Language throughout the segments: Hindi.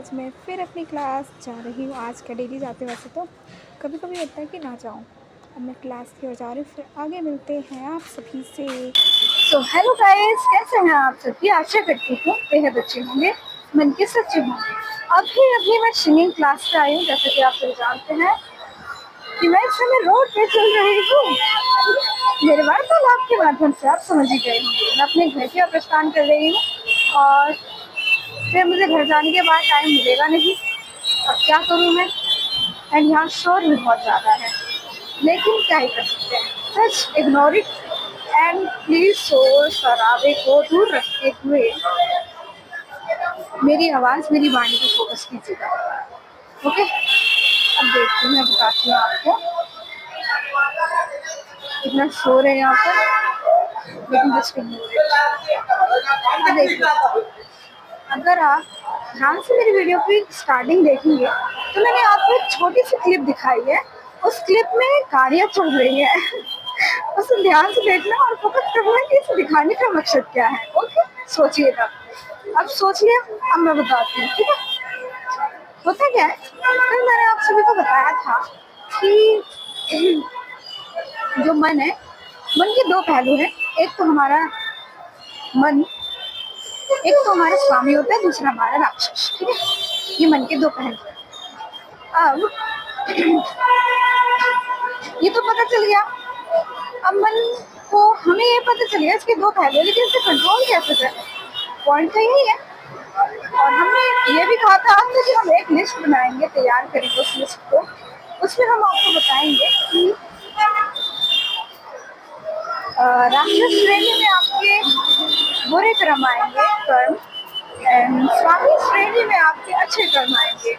आज मैं फिर अपनी क्लास जा रही हूँ। आज क्या डेली जाते वैसे तो, कभी कभी होता है कि ना जाऊँ। अब मैं क्लास की ओर जा रही हूँ, फिर आगे मिलते हैं आप सभी से। हेलो गाइस, कैसे हैं आप सभी? आशा करती हूँ बेहद अच्छे होंगे, मन के सच्चे होंगे। अभी अभी मैं सिंगिंग क्लास से आई हूँ। जैसा कि आप सभी जानते हैं कि मैं इस समय रोड पे चल रही हूँ। मेरे वार्तालाप के माध्यम से आप समझ ही गए होंगे, मैं अपने घर की ओर प्रस्थान कर रही हूँ और फिर मुझे घर जाने के बाद टाइम मिलेगा नहीं। अब क्या करूँ मैं? एंड यहाँ शोर भी बहुत ज़्यादा है, लेकिन क्या ही कर सकते हैं। Just ignore it and please शोर शराबे को दूर रखते हुए मेरी आवाज़, मेरी वाणी को फोकस कीजिएगा। ओके, अब देखती हूँ, मैं बताती हूँ आपको। इतना शोर है यहाँ पर, लेकिन जस्ट इग्नोर इट। देखिए, अगर आप ध्यान से मेरी वीडियो की स्टार्टिंग देखेंगे तो मैंने आपको एक छोटी सी क्लिप दिखाई है। उस क्लिप में गाड़ियाँ चल रही है। उसे ध्यान से देखना और फोकस करना कि इसे दिखाने का मकसद क्या है। ओके, सोचिएगा। अब सोचिए, अब मैं बताती हूँ, ठीक है? होता क्या है, कल मैंने आप सभी को बताया था कि जो मन है, मन के दो पहलू हैं। एक तो हमारा मन, एक तो हमारा स्वामी होता है, दूसरा हमारा राक्षस। ठीक है, ये मन के दो पहलू हैं। अब ये तो पता चल गया। अब मन को हमें ये पता चल गया इसके दो पहलू हैं, लेकिन इसे कंट्रोल कैसे करें? पॉइंट तो यही है। और हमने ये भी कहा था आपसे कि हम एक लिस्ट बनाएंगे, तैयार करेंगे उस लिस्ट को। उसमें हम आपको बताएंगे कि राक्षस श्रेणी में आपके बुरे कर्म आएंगे, कर्म, एंड स्वामी श्रेणी में आपके अच्छे कर्म आएंगे।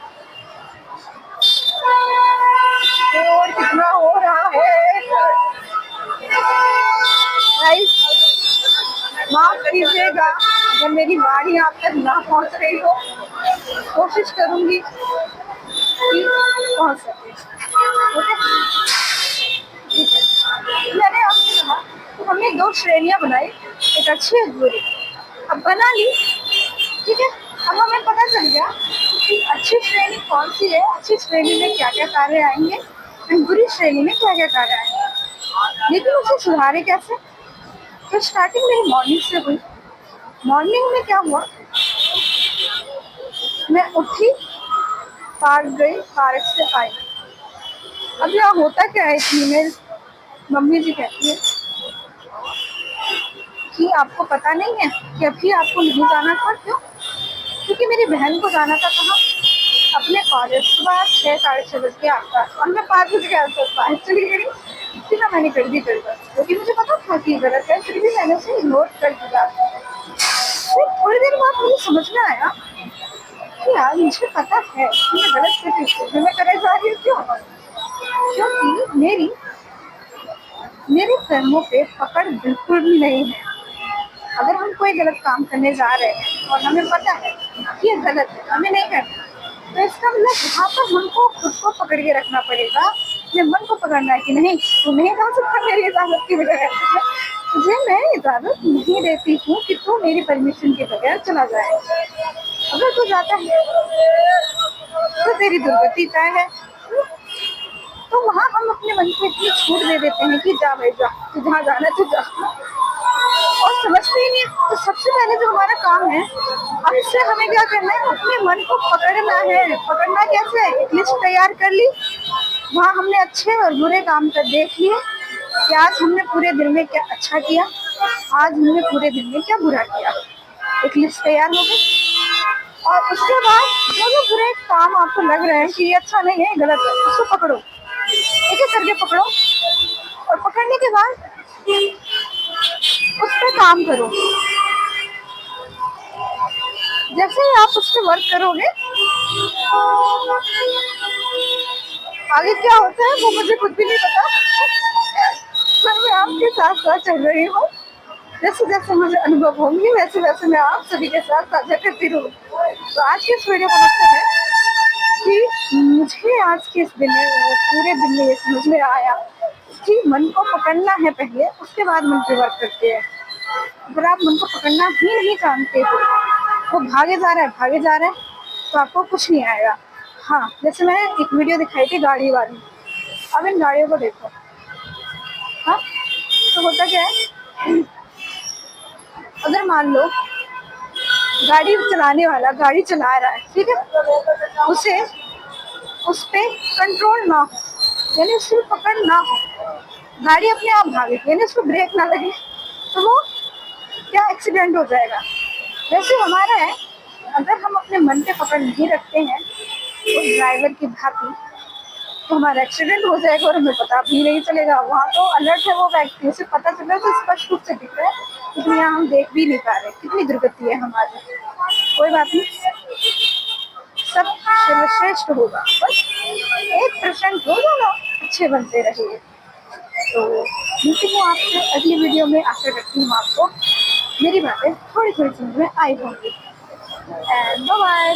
और कितना हो रहा है गाइस, माफ कीजिएगा अगर मेरी वाणी आप तक ना पहुंच रही हो। कोशिश करूंगी कि पहुंच सके। ओके, ठीक है। मैंने आपसे कहा तो हमने दो श्रेणियां बनाई, एक अच्छी एक बुरी। अब बना ली, ठीक है। अब हमें पता चल गया कि अच्छी श्रेणी कौन सी है, अच्छी श्रेणी में क्या क्या कार्य आएंगे, और बुरी श्रेणी में क्या क्या कार्य आएंगे। लेकिन उसे सुधारे कैसे? तो स्टार्टिंग मेरी मॉर्निंग से हुई। मॉर्निंग में क्या हुआ, मैं उठी, पार्क गई, पार्क से आई। अब यहाँ होता क्या है, मेरी मम्मी जी कहती है कि आपको पता नहीं है कि अभी आपको नहीं जाना था। क्यों? क्योंकि मेरी बहन को जाना था कहाँ? अपने कॉलेज। सुबह 6 साढ़े 6 बजे के आसपास, और मैं 5 बजे के आसपास बाहर चली गई। फिर मैंने कर दी गड़बड़, क्योंकि मुझे पता था कि गलत है, फिर भी मैंने उसे इग्नोर कर दिया। फिर थोड़ी देर बाद मुझे समझ में आया कि यार मुझे पता है कि मैं गलत स्थिति में करे जा रही हूँ। क्यों? क्योंकि मेरे कर्मों पे पकड़ बिल्कुल भी नहीं है। अगर हम कोई गलत काम करने जा रहे हैं और हमें पता है कि ये गलत है, हमें नहीं करना, तो इसका मतलब यहाँ पर हमको खुद को पकड़ के रखना पड़ेगा। अपने मन को पकड़ना है कि नहीं, तू नहीं जा सकता मेरी इजाजत के बगैर। तुझे मैं इजाजत नहीं देती हूँ कि तू मेरी परमिशन के बगैर चला जाए। अगर तू जाता है तो तेरी दुर्गति तय है। तो वहाँ हम अपने मन को इतनी छूट दे देते हैं कि जा भाई जा, तू जहाँ जाना है तू जा, और समझते ही नहीं। तो सबसे पहले जो हमारा काम है, अब इससे हमें क्या करना है, अपने मन को पकड़ना है। पकड़ना कैसे? एक लिस्ट तैयार कर ली, वहाँ हमने अच्छे और बुरे काम कर देख लिए कि आज हमने पूरे दिन में क्या अच्छा किया, आज हमने पूरे दिन में क्या बुरा किया। एक लिस्ट तैयार हो गई, और उसके बाद जो जो बुरे काम आपको लग रहे हैं कि ये अच्छा नहीं है, गलत है, उसको पकड़ो, एक एक करके पकड़ो। और पकड़ने के बाद उस पर काम करो। जैसे ही आप उस पर वर्क करोगे, आगे क्या होता है वो मुझे खुद भी नहीं पता, पर मैं आपके साथ साथ चल रही हूँ। जैसे जैसे मुझे अनुभव होंगे वैसे वैसे मैं आप सभी के साथ साझा करती रहूँ। तो आज के इस वीडियो का मकसद है कि मुझे आज के इस दिन पूरे दिन में ये समझ में आया कि मन को पकड़ना है पहले, उसके बाद मन पे वर्क करते हैं। अगर आप मन को पकड़ना ही नहीं जानते हो, वो भागे जा रहा है, भागे जा रहा है, तो आपको कुछ नहीं आएगा। हाँ, जैसे मैंने एक वीडियो दिखाई थी गाड़ी वाली, अब इन गाड़ियों को देखो। हाँ, तो होता क्या है, अगर मान लो गाड़ी चलाने वाला गाड़ी चला रहा है, ठीक है, उसे उस पे कंट्रोल ना हो, यानी उसकी पकड़ ना हो, गाड़ी अपने आप भागे, यानी उसको ब्रेक ना लगे, तो वो क्या एक्सीडेंट हो जाएगा। वैसे हमारा है, अगर हम अपने मन पे पकड़ नहीं रखते हैं उस ड्राइवर की भांति, तो हमारा एक्सीडेंट हो जाएगा और हमें पता भी नहीं चलेगा। वहाँ तो अलर्ट है वो व्यक्ति, उसे पता चल रहा है, तो स्पष्ट रूप से दिख रहा है, लेकिन यहाँ हम देख भी नहीं पा रहे। कितनी दुर्गति है हमारी। कोई बात नहीं, सब सर्वश्रेष्ठ होगा, बस 1% हो जाना, अच्छे बनते रहिए। तो मिलती हूँ आपसे अगली वीडियो में। आशा करती हूँ आपको मेरी बातें थोड़ी थोड़ी समझ में आई होंगी। And bye bye,